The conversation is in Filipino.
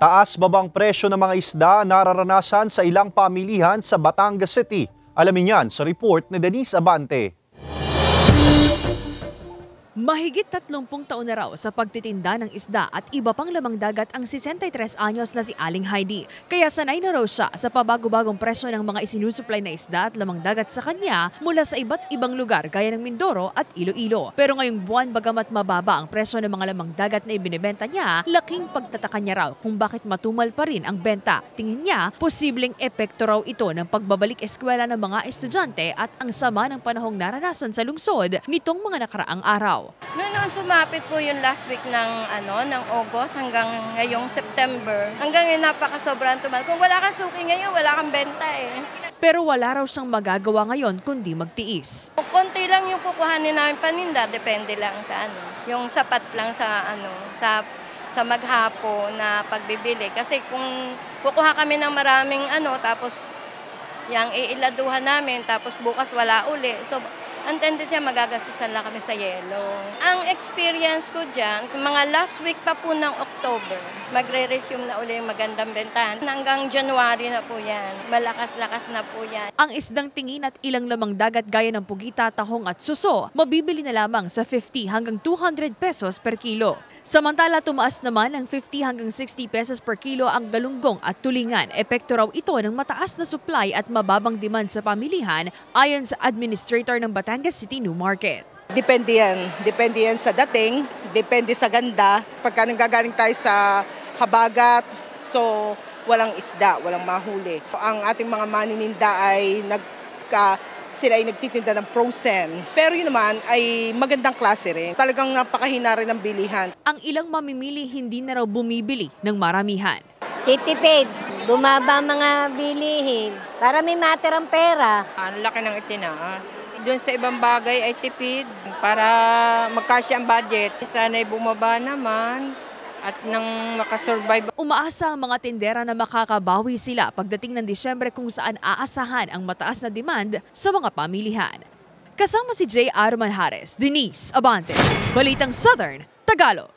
Taas-babang presyo ng mga isda nararanasan sa ilang pamilihan sa Batangas City. Alamin yan sa report ni Denise Abante. Mahigit 30 taon na raw sa pagtitinda ng isda at iba pang lamang dagat ang 63 anyos na si Aling Heidi. Kaya sanay na raw siya sa pabago-bagong presyo ng mga isinusupply na isda at lamang dagat sa kanya mula sa iba't ibang lugar gaya ng Mindoro at Iloilo. Pero ngayong buwan bagamat mababa ang presyo ng mga lamang dagat na ibinebenta niya, laking pagtataka niya raw kung bakit matumal pa rin ang benta. Tingin niya, posibleng epekto raw ito ng pagbabalik eskwela ng mga estudyante at ang sama ng panahong naranasan sa lungsod nitong mga nakaraang araw. Noon sumapit po yung last week ng August hanggang ngayong September. Hanggang ngayon napakasobrang tumal. Kung wala kang suki ngayon, wala kang benta eh. Pero wala raw siyang magagawa ngayon kundi magtiis. Konti lang yung kukuhanin namin paninda, depende lang sa yung sapat lang sa maghapon na pagbibili. Kasi kung kukuha kami ng maraming tapos yung iiladuhan namin, tapos bukas wala uli. So, ang tendency magagastusan lang kami sa yelo. Ang experience ko dyan, mga last week pa po ng October, magre-resume na uli yung magandang bentahan. Hanggang January na po yan. Malakas-lakas na po yan. Ang isdang tingin at ilang lamang dagat gaya ng pugita, tahong at suso, mabibili na lamang sa 50 hanggang 200 pesos per kilo. Samantala, tumaas naman ng 50 hanggang 60 pesos per kilo ang galunggong at tulingan. Epekto raw ito ng mataas na supply at mababang demand sa pamilihan ayon sa administrator ng Batangas City New Market. Depende yan. Depende yan sa dating, depende sa ganda. Pagka nanggagaling tayo sa habagat, so walang isda, walang mahuli. Ang ating mga manininda ay sila ay nagtitinda ng frozen. Pero yun naman ay magandang klase rin. Talagang napakahina rin ng bilihan. Ang ilang mamimili hindi na raw bumibili ng maramihan. Titipid, bumaba mga bilihin para may matirang pera. Ang laki ng itinaas. Doon sa ibang bagay ay tipid para magkasya ang budget. Sana'y bumaba naman at nang makasurvive. Umaasa ang mga tindera na makakabawi sila pagdating ng Disyembre kung saan aasahan ang mataas na demand sa mga pamilihan. Kasama si J. Arman Hares, Denise Abante, Balitang Southern, Tagalog.